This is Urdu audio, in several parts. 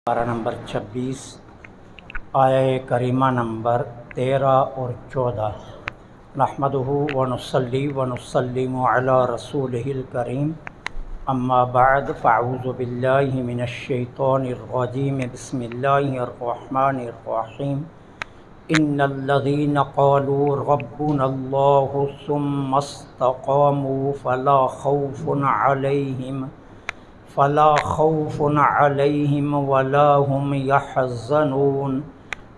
پارہ نمبر 26 آیہ کریمہ نمبر 13 اور 14۔ نحمدہ ونصلی ونسلم علی رسولہ الکریم، اما بعد فاعوذ باللہ من الشیطان الرجیم، بسم اللہ الرحمن الرحیم۔ ان الذین قالوا ربنا اللہ ثم استقاموا فلا خوف علیہم ولا هم يحزنون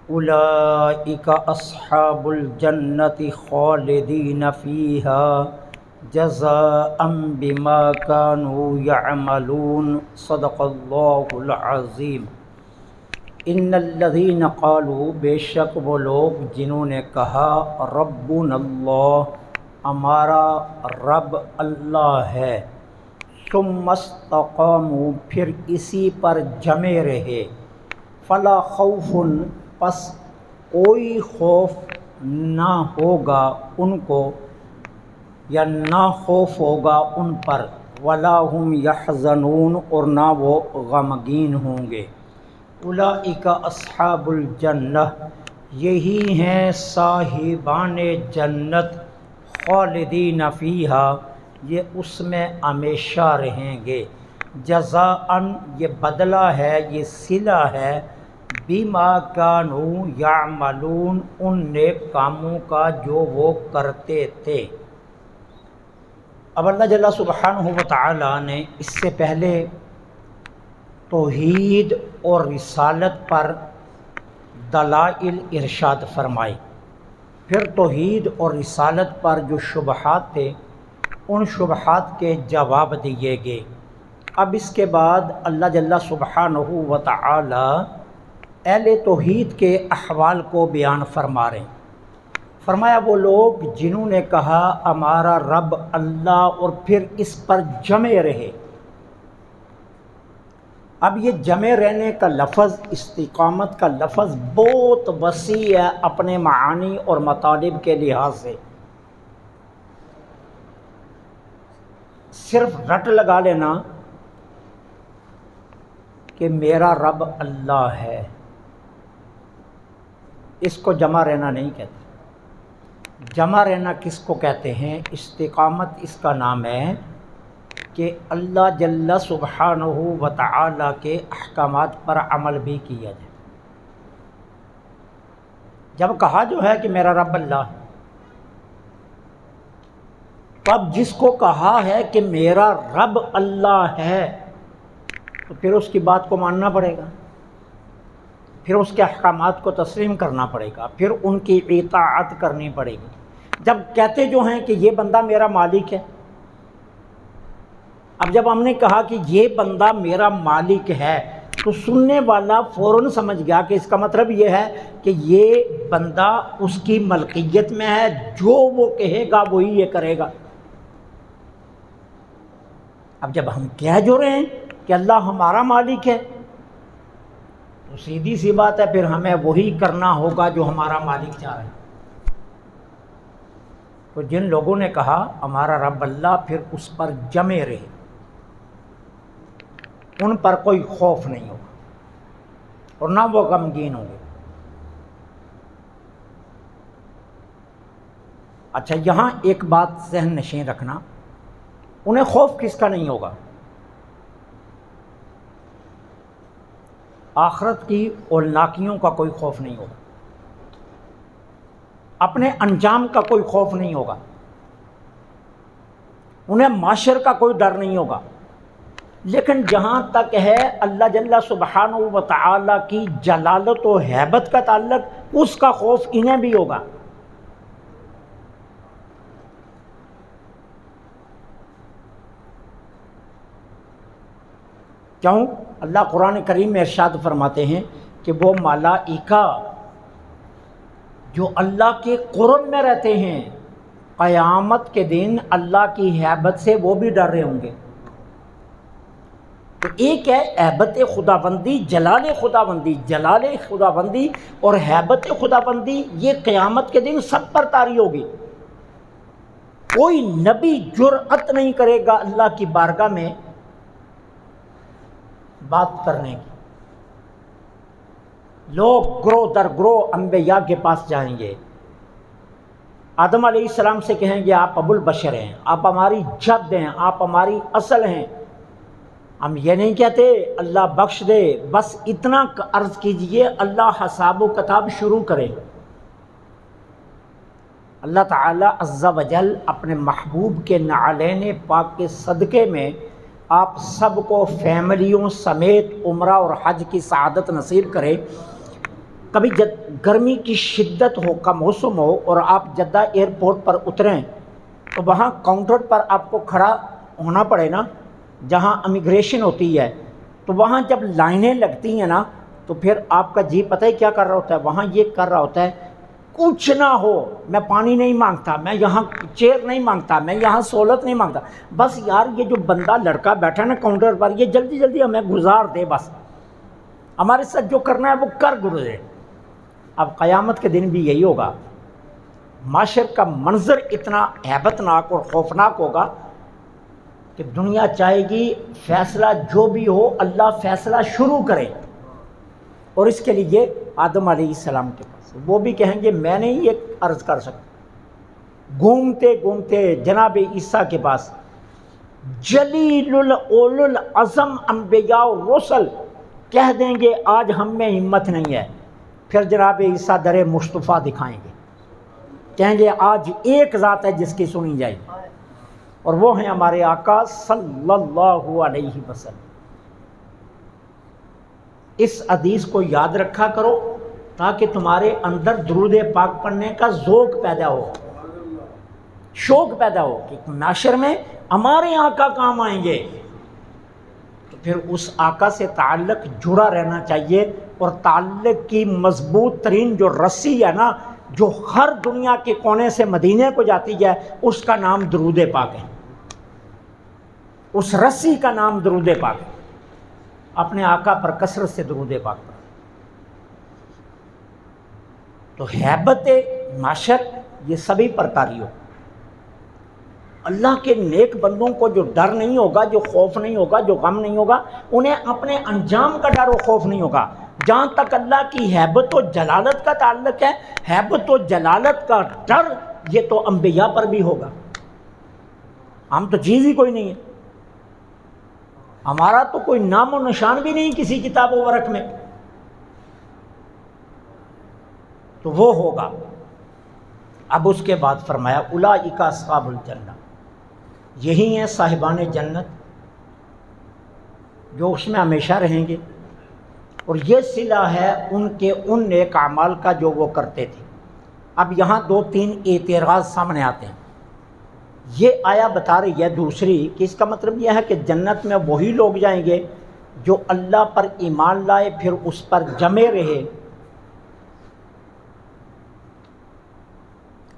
اولئک اصحاب الجنۃ خالدین فیہا جزاء بما كانوا يعملون۔ صدق اللہ العظیم۔ ان الذین قالوا، بے شک وہ لوگ جنہوں نے کہا ربنا اللہ، ہمارا رب اللہ ہے، ثم استقاموا، پھر اسی پر جمے رہے، فلا خوف، پس کوئی خوف نہ ہوگا ان کو یا نہ خوف ہوگا ان پر، ولا هم یحزنون، اور نہ وہ غمگین ہوں گے۔ اولئک اصحاب الجنہ، یہی ہیں صاحبان جنت، خالدین فیہا، یہ اس میں ہمیشہ رہیں گے، جزاء، یہ بدلہ ہے، یہ صلہ ہے، بما کانوا یعملون، ان نیک کاموں کا جو وہ کرتے تھے۔ اب اللہ جل سبحانہ و تعالی نے اس سے پہلے توحید اور رسالت پر دلائل ارشاد فرمائے، پھر توحید اور رسالت پر جو شبہات تھے ان شبہات کے جواب دیے گئے۔ اب اس کے بعد اللہ جل سبحانہ و تعالی اہل توحید کے احوال کو بیان فرما رہے ہیں۔ فرمایا وہ لوگ جنہوں نے کہا ہمارا رب اللہ، اور پھر اس پر جمے رہے۔ اب یہ جمے رہنے کا لفظ، استقامت کا لفظ بہت وسیع ہے اپنے معانی اور مطالب کے لحاظ سے۔ صرف رٹ لگا لینا کہ میرا رب اللہ ہے، اس کو جمع رہنا نہیں کہتے۔ جمع رہنا کس کو کہتے ہیں؟ استقامت اس کا نام ہے کہ اللہ جل سبحانہ و تعالی کے احکامات پر عمل بھی کیا جائے۔ جب کہا جو ہے کہ میرا رب اللہ ہے، تو اب جس کو کہا ہے کہ میرا رب اللہ ہے تو پھر اس کی بات کو ماننا پڑے گا، پھر اس کے احکامات کو تسلیم کرنا پڑے گا، پھر ان کی اطاعت کرنی پڑے گی۔ جب کہتے جو ہیں کہ یہ بندہ میرا مالک ہے، اب جب ہم نے کہا کہ یہ بندہ میرا مالک ہے تو سننے والا فوراً سمجھ گیا کہ اس کا مطلب یہ ہے کہ یہ بندہ اس کی ملکیت میں ہے، جو وہ کہے گا وہی یہ کرے گا۔ اب جب ہم کہہ جو رہے ہیں کہ اللہ ہمارا مالک ہے تو سیدھی سی بات ہے، پھر ہمیں وہی کرنا ہوگا جو ہمارا مالک چاہ رہا ہے۔ تو جن لوگوں نے کہا ہمارا رب اللہ، پھر اس پر جمے رہے، ان پر کوئی خوف نہیں ہوگا اور نہ وہ غمگین ہوں گے۔ اچھا، یہاں ایک بات ذہن نشین رکھنا، انہیں خوف کس کا نہیں ہوگا؟ آخرت کی ہولناکیوں کا کوئی خوف نہیں ہوگا، اپنے انجام کا کوئی خوف نہیں ہوگا، انہیں معاشر کا کوئی ڈر نہیں ہوگا۔ لیکن جہاں تک ہے اللہ جل سبحانہ و تعالی کی جلالت و ہیبت کا تعلق، اس کا خوف انہیں بھی ہوگا۔ کیوں؟ اللہ قرآن کریم میں ارشاد فرماتے ہیں کہ وہ ملائکہ جو اللہ کے قرب میں رہتے ہیں، قیامت کے دن اللہ کی ہیبت سے وہ بھی ڈر رہے ہوں گے۔ تو ایک ہے ہیبت خداوندی، جلال خداوندی اور ہیبت خداوندی، یہ قیامت کے دن سب پر طاری ہوگی۔ کوئی نبی جرأت نہیں کرے گا اللہ کی بارگاہ میں بات کرنے کی، لوگ گروہ در گروہ انبیاء کے پاس جائیں گے، آدم علیہ السلام سے کہیں گے آپ ابو البشر ہیں، آپ ہماری جد ہیں، آپ ہماری اصل ہیں۔ ہم یہ نہیں کہتے اللہ بخش دے، بس اتنا عرض کیجئے اللہ حساب و کتاب شروع کرے۔ اللہ تعالی عز و جل اپنے محبوب کے نعلین پاک کے صدقے میں آپ سب کو فیملیوں سمیت عمرہ اور حج کی سعادت نصیب کرے۔ کبھی گرمی کی شدت ہو کا موسم ہو اور آپ جدہ ایئرپورٹ پر اتریں تو وہاں کاؤنٹر پر آپ کو کھڑا ہونا پڑے نا، جہاں امیگریشن ہوتی ہے، تو وہاں جب لائنیں لگتی ہیں نا تو پھر آپ کا جی پتہ ہی کیا کر رہا ہوتا ہے، وہاں یہ کر رہا ہوتا ہے کچھ نہ ہو، میں پانی نہیں مانگتا، میں یہاں چیئر نہیں مانگتا، میں یہاں سہولت نہیں مانگتا، بس یار یہ جو بندہ لڑکا بیٹھا نا کاؤنٹر پر یہ جلدی جلدی ہمیں گزار دے، بس ہمارے ساتھ جو کرنا ہے وہ کر گزرے۔ اب قیامت کے دن بھی یہی ہوگا، معاشر کا منظر اتنا ہیبت ناک اور خوفناک ہوگا کہ دنیا چاہے گی فیصلہ جو بھی ہو اللہ فیصلہ شروع کرے، اور اس کے لیے آدم علیہ السلام کے پاس وہ بھی کہیں گے میں نہیں یہ عرض کر سکتا، گھومتے گھومتے جناب عیسیٰ کے پاس جلیل الاول العظم انبیاء و رسل کہہ دیں گے آج ہم میں ہمت نہیں ہے، پھر جناب عیسیٰ در مصطفیٰ دکھائیں گے، کہیں گے آج ایک ذات ہے جس کی سنی جائے، اور وہ ہیں ہمارے آقا صلی اللہ علیہ وسلم۔ اس حدیث کو یاد رکھا کرو تاکہ تمہارے اندر درود پاک پڑھنے کا ذوق پیدا ہو، شوق پیدا ہو کہ معاشر میں ہمارے آقا کام آئیں گے، تو پھر اس آقا سے تعلق جڑا رہنا چاہیے، اور تعلق کی مضبوط ترین جو رسی ہے نا جو ہر دنیا کے کونے سے مدینے کو جاتی ہے اس کا نام درود پاک ہے، اس رسی کا نام درود پاک ہے۔ اپنے آقا پر کثرت سے درود پاک پڑھیں۔ تو ہیبت معاشر یہ سبھی پر طاری ہو، اللہ کے نیک بندوں کو جو ڈر نہیں ہوگا، جو خوف نہیں ہوگا، جو غم نہیں ہوگا، انہیں اپنے انجام کا ڈر و خوف نہیں ہوگا۔ جہاں تک اللہ کی ہیبت و جلالت کا تعلق ہے، ہیبت و جلالت کا ڈر یہ تو انبیاء پر بھی ہوگا، ہم تو چیز ہی کوئی نہیں ہے، ہمارا تو کوئی نام و نشان بھی نہیں کسی کتاب و ورق میں، تو وہ ہوگا۔ اب اس کے بعد فرمایا اولئک اصحاب الجنہ، یہی ہیں صاحبان جنت جو اس میں ہمیشہ رہیں گے، اور یہ صلہ ہے ان کے ان نیک اعمال کا جو وہ کرتے تھے۔ اب یہاں دو تین اعتراض سامنے آتے ہیں۔ یہ آیا بتا رہی ہے دوسری کہ اس کا مطلب یہ ہے کہ جنت میں وہی لوگ جائیں گے جو اللہ پر ایمان لائے پھر اس پر جمے رہے،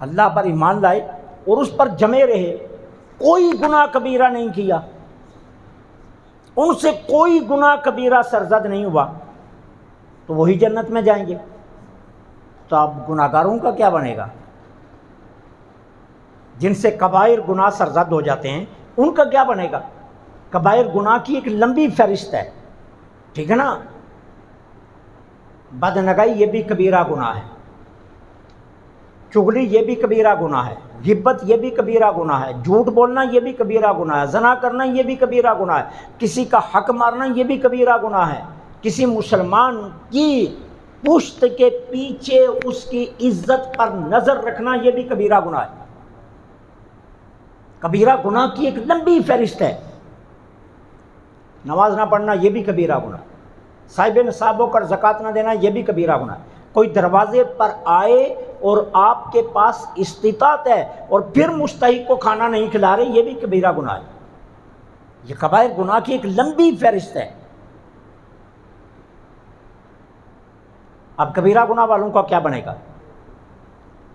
اللہ پر ایمان لائے اور اس پر جمے رہے، کوئی گناہ کبیرہ نہیں کیا، ان سے کوئی گناہ کبیرہ سرزد نہیں ہوا، تو وہی جنت میں جائیں گے۔ تو اب گناہگاروں کا کیا بنے گا؟ جن سے کبائر گناہ سرزد ہو جاتے ہیں ان کا کیا بنے گا؟ کبائر گناہ کی ایک لمبی فہرست ہے، ٹھیک ہے نا؟ بدنگائی یہ بھی کبیرہ گناہ ہے، چغلی یہ بھی کبیرہ گناہ ہے، غیبت یہ بھی کبیرہ گناہ ہے، جھوٹ بولنا یہ بھی کبیرہ گناہ ہے، زنا کرنا یہ بھی کبیرہ گناہ ہے، کسی کا حق مارنا یہ بھی کبیرہ گناہ ہے، کسی مسلمان کی پشت کے پیچھے اس کی عزت پر نظر رکھنا یہ بھی کبیرہ گناہ ہے۔ کبیرہ گناہ کی ایک لمبی فہرست ہے، نماز نہ پڑھنا یہ بھی کبیرہ گناہ، صاحب نصاب ہو کر زکوٰۃ نہ دینا یہ بھی کبیرہ گناہ، کوئی دروازے پر آئے اور آپ کے پاس استطاعت ہے اور پھر مستحق کو کھانا نہیں کھلا رہے یہ بھی کبیرہ گناہ ہے۔ یہ کبائر گناہ کی ایک لمبی فہرست ہے۔ اب کبیرہ گناہ والوں کا کیا بنے گا؟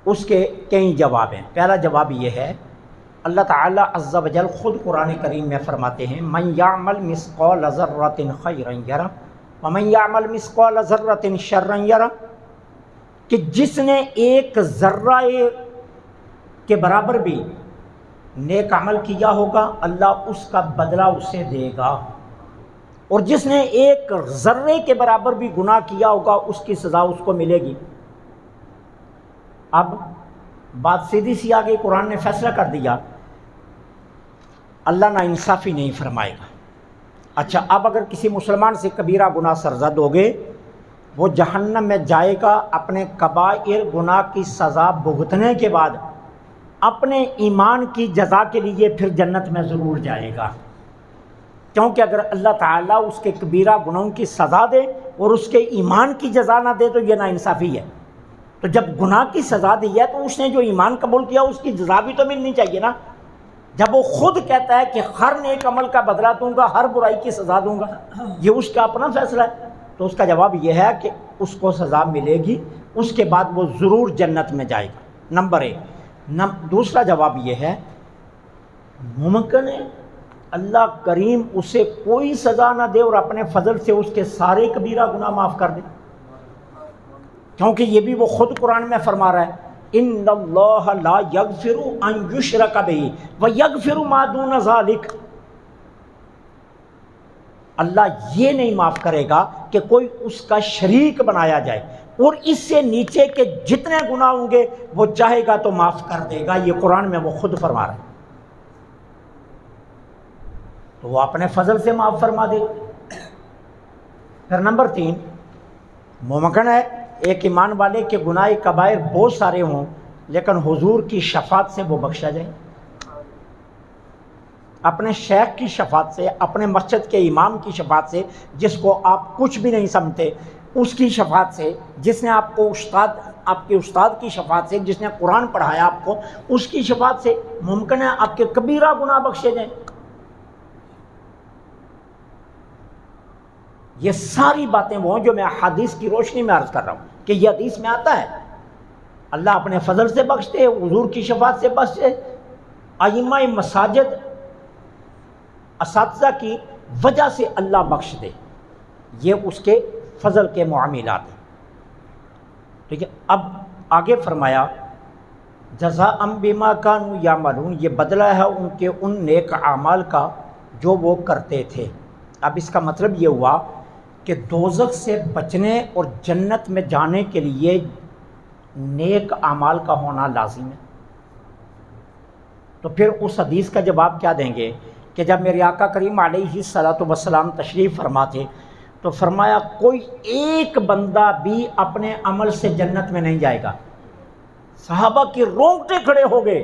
اس کے کئی جواب ہیں۔ پہلا جواب یہ ہے، اللہ تعالیٰ عز و جل خود قرآن کریم میں فرماتے ہیں من یعمل مثقال ذرۃ خیرا یرہ ومن یعمل مثقال ذرۃ شرا یرہ، کہ جس نے ایک ذرہ کے برابر بھی نیک عمل کیا ہوگا اللہ اس کا بدلہ اسے دے گا، اور جس نے ایک ذرے کے برابر بھی گناہ کیا ہوگا اس کی سزا اس کو ملے گی۔ اب بات سیدھی سی آ گئی، قرآن نے فیصلہ کر دیا اللہ نا انصافی نہیں فرمائے گا۔ اچھا، اب اگر کسی مسلمان سے کبیرہ گناہ سرزد ہو گئے، وہ جہنم میں جائے گا، اپنے کبائر گناہ کی سزا بھگتنے کے بعد اپنے ایمان کی جزا کے لیے پھر جنت میں ضرور جائے گا، کیونکہ اگر اللہ تعالیٰ اس کے کبیرہ گناہوں کی سزا دے اور اس کے ایمان کی جزا نہ دے تو یہ ناانصافی ہے۔ تو جب گناہ کی سزا دی ہے تو اس نے جو ایمان قبول کیا اس کی جزا بھی تو ملنی چاہیے نا۔ جب وہ خود کہتا ہے کہ ہر نیک عمل کا بدلہ دوں گا، ہر برائی کی سزا دوں گا، یہ اس کا اپنا فیصلہ ہے، تو اس کا جواب یہ ہے کہ اس کو سزا ملے گی، اس کے بعد وہ ضرور جنت میں جائے گا، نمبر 1۔ دوسرا جواب یہ ہے، ممکن ہے اللہ کریم اسے کوئی سزا نہ دے اور اپنے فضل سے اس کے سارے کبیرہ گناہ معاف کر دے، کیونکہ یہ بھی وہ خود قرآن میں فرما رہا ہے ان اللہ لا یغفر ان یشرک بہ ویغفر ما دون ذلک۔ اللہ یہ نہیں معاف کرے گا کہ کوئی اس کا شریک بنایا جائے، اور اس سے نیچے کے جتنے گناہ ہوں گے وہ چاہے گا تو معاف کر دے گا، یہ قرآن میں وہ خود فرما رہا ہے، تو وہ اپنے فضل سے معاف فرما دے۔ پھر نمبر 3، ممکن ہے ایک ایمان والے کے گناہ کبائر بہت سارے ہوں لیکن حضور کی شفاعت سے وہ بخشا جائے، اپنے شیخ کی شفاعت سے، اپنے مسجد کے امام کی شفاعت سے جس کو آپ کچھ بھی نہیں سمجھتے، اس کی شفاعت سے، جس نے آپ کو آپ کے استاد کی شفاعت سے، جس نے قرآن پڑھایا آپ کو، اس کی شفاعت سے ممکن ہے آپ کے کبیرہ گناہ بخشے جائیں۔ یہ ساری باتیں وہ ہیں جو میں حدیث کی روشنی میں عرض کر رہا ہوں کہ یہ حدیث میں آتا ہے اللہ اپنے فضل سے بخشتے، حضور کی شفاعت سے بخشتے، ائمہ مساجد اساتذہ کی وجہ سے اللہ بخش دے، یہ اس کے فضل کے معاملات ہیں۔ ٹھیک ہے، اب آگے فرمایا جزاء بما کانوا یعملون، یہ بدلہ ہے ان کے ان نیک اعمال کا جو وہ کرتے تھے۔ اب اس کا مطلب یہ ہوا کہ دوزخ سے بچنے اور جنت میں جانے کے لیے نیک اعمال کا ہونا لازم ہے۔ تو پھر اس حدیث کا جواب کیا دیں گے کہ جب میرے آقا کریم علیہ الصلوۃ والسلام تشریف فرما تھے تو فرمایا کوئی ایک بندہ بھی اپنے عمل سے جنت میں نہیں جائے گا۔ صحابہ کے رونگٹے کھڑے ہو گئے،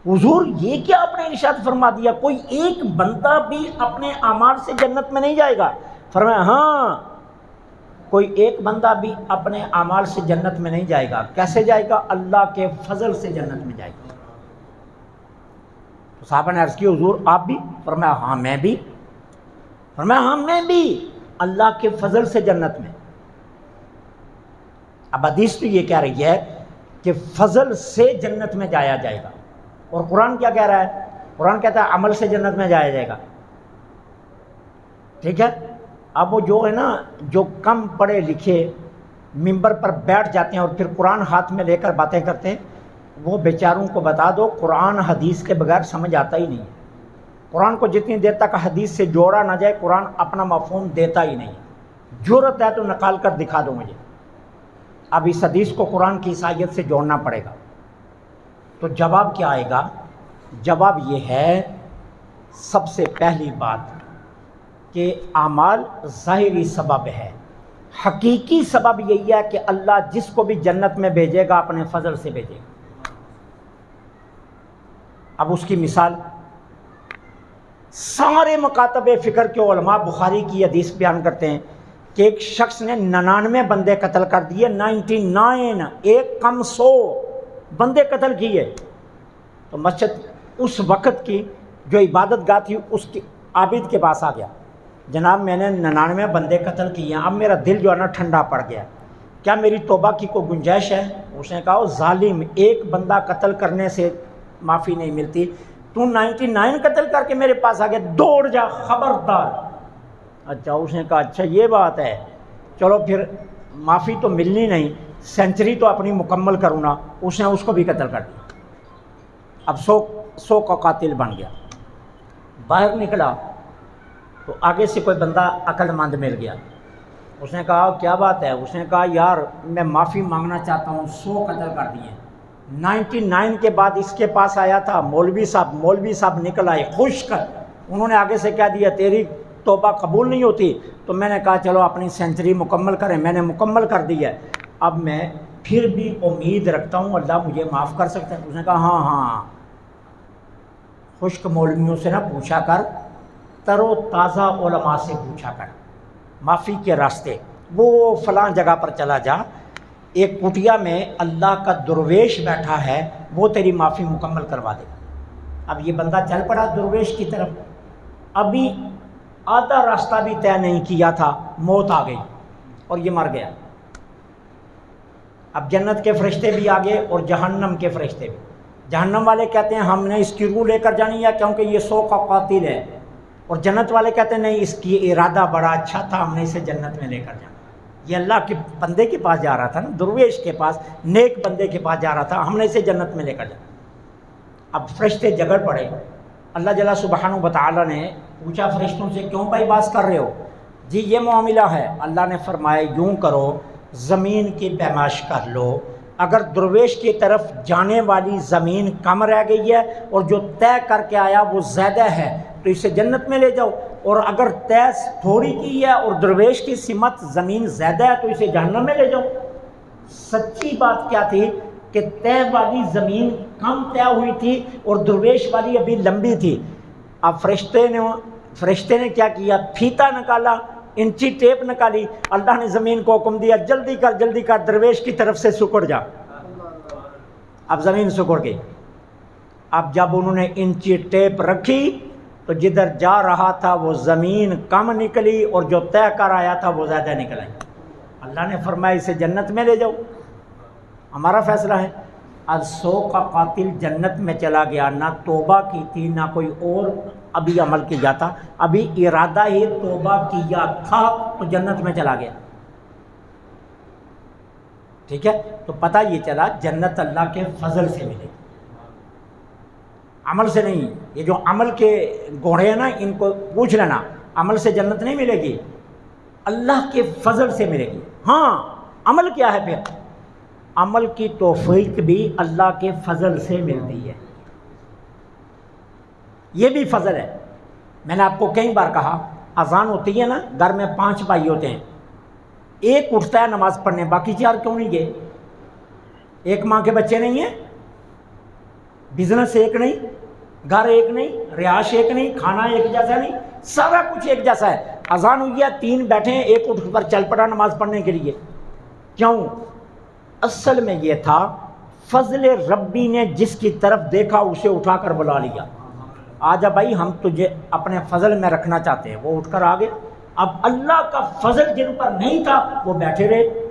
حضور یہ کیا آپ نے ارشاد فرما دیا، کوئی ایک بندہ بھی اپنے اعمال سے جنت میں نہیں جائے گا؟ فرمایا ہاں، کوئی ایک بندہ بھی اپنے اعمال سے جنت میں نہیں جائے گا۔ کیسے جائے گا؟ اللہ کے فضل سے جنت میں جائے گا۔ تو صحابہ نے عرض کی حضور آپ بھی؟ فرمایا ہاں میں بھی۔ فرمایا ہاں میں بھی، اللہ کے فضل سے جنت میں۔ اب حدیث تو یہ کہہ رہی ہے کہ فضل سے جنت میں جایا جائے گا، اور قرآن کیا کہہ رہا ہے؟ قرآن کہتا ہے عمل سے جنت میں جایا جائے گا۔ ٹھیک ہے، اب وہ جو ہے نا، جو کم پڑھے لکھے ممبر پر بیٹھ جاتے ہیں اور پھر قرآن ہاتھ میں لے کر باتیں کرتے ہیں، وہ بیچاروں کو بتا دو قرآن حدیث کے بغیر سمجھ آتا ہی نہیں ہے۔ قرآن کو جتنی دیر تک حدیث سے جوڑا نہ جائے قرآن اپنا مفہوم دیتا ہی نہیں۔ جرأت ہے تو نکال کر دکھا دو مجھے۔ اب اس حدیث کو قرآن کی عیسائیت سے جوڑنا پڑے گا، تو جواب کیا آئے گا؟ جواب یہ ہے، سب سے پہلی بات کہ اعمال ظاہری سبب ہے، حقیقی سبب یہی ہے کہ اللہ جس کو بھی جنت میں بھیجے گا اپنے فضل سے بھیجے گا۔ اب اس کی مثال سارے مکاتب فکر کے علماء بخاری کی حدیث بیان کرتے ہیں کہ ایک شخص نے 99 بندے قتل کر دیے، 99، ایک کم 100 بندے قتل کیے۔ تو مسجد اس وقت کی جو عبادت گاہ تھی اس کی عابد کے پاس آ گیا، جناب میں نے 99 بندے قتل کیے ہیں، اب میرا دل جو ہے نا ٹھنڈا پڑ گیا، کیا میری توبہ کی کوئی گنجائش ہے؟ اس نے کہا ظالم، ایک بندہ قتل کرنے سے معافی نہیں ملتی، تو 99 قتل کر کے میرے پاس آ گیا، دوڑ جا خبردار۔ اچھا، اس نے کہا اچھا یہ بات ہے، چلو پھر معافی تو ملنی نہیں، سینچری تو اپنی مکمل کروں نا۔ اس نے اس کو بھی قتل کر دیا، اب 100 کا قاتل بن گیا۔ باہر نکلا تو آگے سے کوئی بندہ عقل مند مل گیا، اس نے کہا کیا بات ہے؟ اس نے کہا یار میں معافی مانگنا چاہتا ہوں، 100 قتل کر دیے۔ 99 کے بعد اس کے پاس آیا تھا مولوی صاحب نکل آئے خوش کر، انہوں نے آگے سے کہہ دیا تیری توبہ قبول نہیں ہوتی، تو میں نے کہا چلو اپنی سینچری مکمل کریں، میں نے مکمل کر دی ہے، اب میں پھر بھی امید رکھتا ہوں اللہ مجھے معاف کر سکتا ہے۔ اس نے کہا ہاں خشک مولویوں سے نہ پوچھا کر، تر و تازہ علماء سے پوچھا کر معافی کے راستے، وہ فلاں جگہ پر چلا جا، ایک کٹیا میں اللہ کا درویش بیٹھا ہے، وہ تیری معافی مکمل کروا دے۔ اب یہ بندہ چل پڑا درویش کی طرف، ابھی آدھا راستہ بھی طے نہیں کیا تھا، موت آ گئی اور یہ مر گیا۔ اب جنت کے فرشتے بھی آگے اور جہنم کے فرشتے بھی۔ جہنم والے کہتے ہیں ہم نے اس کی روح لے کر جانی ہے کیونکہ یہ 100 کا قاتل ہے، اور جنت والے کہتے ہیں نہیں اس کی ارادہ بڑا اچھا تھا، ہم نے اسے جنت میں لے کر جانا۔ یہ اللہ کے بندے کے پاس جا رہا تھا نا، درویش کے پاس، نیک بندے کے پاس جا رہا تھا، ہم نے اسے جنت میں لے کر جانا۔ اب فرشتے جگڑ پڑے، اللہ جل سبحانہ و تعالیٰ نے پوچھا فرشتوں سے کیوں بھائی باز کر رہے ہو؟ جی یہ معاملہ ہے۔ اللہ نے فرمایا یوں کرو، زمین کی پیمائش کر لو، اگر درویش کی طرف جانے والی زمین کم رہ گئی ہے اور جو طے کر کے آیا وہ زیادہ ہے تو اسے جنت میں لے جاؤ، اور اگر طے تھوڑی کی ہے اور درویش کی سمت زمین زیادہ ہے تو اسے جہنم میں لے جاؤ۔ سچی بات کیا تھی کہ طے والی زمین کم طے ہوئی تھی اور درویش والی ابھی لمبی تھی۔ اب فرشتے نے کیا کیا، پھیتا نکالا، انچی ٹیپ نکالی، اللہ نے زمین کو حکم دیا جلدی کر درویش کی طرف سے سکڑ جا۔ اب زمین سکڑ گئی۔ اب جب انہوں نے انچی ٹیپ رکھی تو جدھر جا رہا تھا وہ زمین کم نکلی اور جو طے کر آیا تھا وہ زیادہ نکل آئی۔ اللہ نے فرمایا اسے جنت میں لے جاؤ، ہمارا فیصلہ ہے۔ اب 100 کا قاتل جنت میں چلا گیا، نہ توبہ کی تھی نہ کوئی اور ابھی عمل کیا جاتا، ابھی ارادہ ہی توبہ کیا تھا تو جنت میں چلا گیا۔ ٹھیک ہے، تو پتہ یہ چلا جنت اللہ کے فضل سے ملے، عمل سے نہیں۔ یہ جو عمل کے گھوڑے ہیں نا ان کو پوچھ لینا، عمل سے جنت نہیں ملے گی، اللہ کے فضل سے ملے گی۔ ہاں عمل کیا ہے پھر؟ عمل کی توفیق بھی اللہ کے فضل سے ملتی ہے، یہ بھی فضل ہے۔ میں نے آپ کو کئی بار کہا اذان ہوتی ہے نا، گھر میں 5 بھائی ہوتے ہیں، ایک اٹھتا ہے نماز پڑھنے، باقی 4 کیوں نہیں گئے؟ ایک ماں کے بچے نہیں ہیں، بزنس ایک نہیں، گھر ایک نہیں، رہائش ایک نہیں، کھانا ایک جیسا نہیں، سارا کچھ ایک جیسا ہے۔ اذان ہوئی ہے، 3 بیٹھے ہیں، ایک اٹھ کر چل پڑا نماز پڑھنے کے لیے، کیوں؟ اصل میں یہ تھا فضل ربی نے جس کی طرف دیکھا اسے اٹھا کر بلا لیا، آجا بھائی ہم تجھے اپنے فضل میں رکھنا چاہتے ہیں، وہ اٹھ کر آگے۔ اب اللہ کا فضل جن پر نہیں تھا وہ بیٹھے رہے۔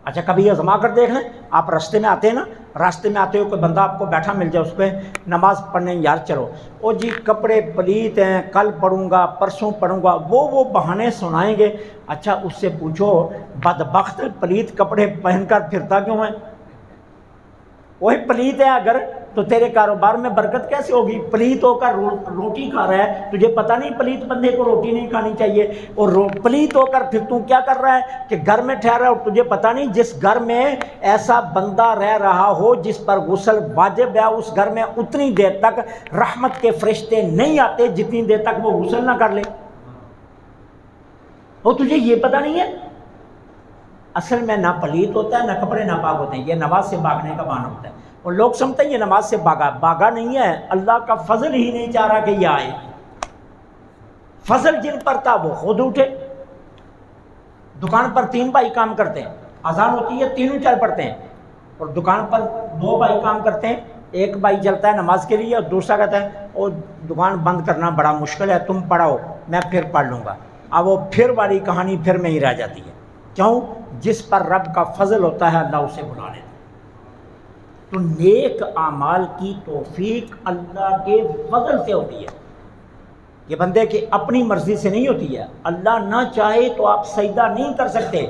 اچھا کبھی آزما کر دیکھ لیں، آپ راستے میں آتے ہیں نا، راستے میں آتے ہوئے کوئی بندہ آپ کو بیٹھا مل جائے، اس پہ نماز پڑھنے یار چلو، او جی کپڑے پلیت ہیں، کل پڑھوں گا پرسوں پڑھوں گا، وہ بہانے سنائیں گے۔ اچھا اس سے پوچھو بدبخت پلیت کپڑے پہن کر پھرتا کیوں ہے؟ وہی پلیت ہے اگر تو تیرے کاروبار میں برکت کیسے ہوگی؟ پلیت ہو کر روٹی کھا رہا ہے، تجھے پتہ نہیں پلیت بندے کو روٹی نہیں کھانی چاہیے، اور پلیت ہو کر پھر تو کیا کر رہا ہے کہ گھر میں ٹھہرا ہے، اور تجھے پتہ نہیں جس گھر میں ایسا بندہ رہ رہا ہو جس پر غسل واجب ہے، اس گھر میں اتنی دیر تک رحمت کے فرشتے نہیں آتے جتنی دیر تک وہ غسل نہ کر لے، اور تجھے یہ پتہ نہیں ہے۔ اصل میں نہ پلیت ہوتا ہے نہ کپڑے ناپاک ہوتے ہیں، یہ نماز سے بھاگنے کا بہانہ ہوتا ہے، اور لوگ سمجھتے ہیں یہ نماز سے بھاگا نہیں ہے، اللہ کا فضل ہی نہیں چاہ رہا کہ یہ آئے۔ فضل جن پر تھا وہ خود اٹھے۔ دکان پر 3 بھائی کام کرتے ہیں، اذان ہوتی ہے تینوں چل پڑتے ہیں، اور دکان پر 2 بھائی کام کرتے ہیں، ایک بھائی چلتا ہے نماز کے لیے اور دوسرا کہتا ہے اور دکان بند کرنا بڑا مشکل ہے، تم پڑھاؤ میں پھر پڑھ لوں گا۔ اب وہ پھر والی کہانی پھر میں ہی رہ جاتی ہے، کیوں؟ جس پر رب کا فضل ہوتا ہے اللہ اسے بلا لیتا ہے۔ تو نیک اعمال کی توفیق اللہ کے فضل سے ہوتی ہے، یہ بندے کی اپنی مرضی سے نہیں ہوتی ہے۔ اللہ نہ چاہے تو آپ سجدہ نہیں کر سکتے۔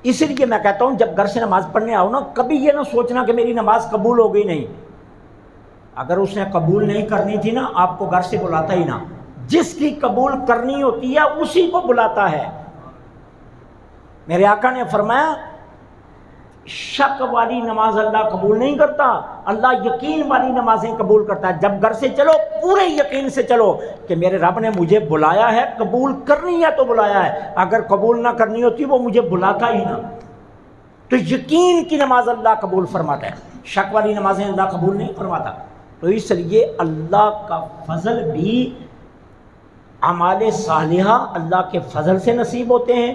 اس لیے میں کہتا ہوں جب گھر سے نماز پڑھنے آؤ نا، کبھی یہ نہ سوچنا کہ میری نماز قبول ہو گئی نہیں۔ اگر اس نے قبول نہیں کرنی تھی نا آپ کو گھر سے بلاتا ہی نہ، جس کی قبول کرنی ہوتی ہے اسی کو بلاتا ہے۔ میرے آقا نے فرمایا شک والی نماز اللہ قبول نہیں کرتا، اللہ یقین والی نمازیں قبول کرتا ہے۔ جب گھر سے چلو پورے یقین سے چلو کہ میرے رب نے مجھے بلایا ہے، قبول کرنی ہے تو بلایا ہے، اگر قبول نہ کرنی ہوتی وہ مجھے بلاتا ہی نہ۔ تو یقین کی نماز اللہ قبول فرماتا ہے، شک والی نمازیں اللہ قبول نہیں فرماتا۔ تو اس لیے اللہ کا فضل بھی، اعمال صالحہ اللہ کے فضل سے نصیب ہوتے ہیں،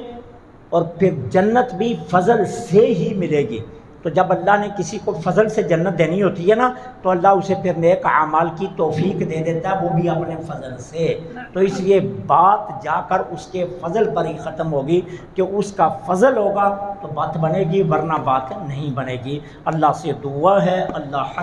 اور پھر جنت بھی فضل سے ہی ملے گی۔ تو جب اللہ نے کسی کو فضل سے جنت دینی ہوتی ہے نا، تو اللہ اسے پھر نیک اعمال کی توفیق دے دیتا ہے، وہ بھی اپنے فضل سے۔ تو اس لیے بات جا کر اس کے فضل پر ہی ختم ہوگی کہ اس کا فضل ہوگا تو بات بنے گی، ورنہ بات نہیں بنے گی۔ اللہ سے دعا ہے اللہ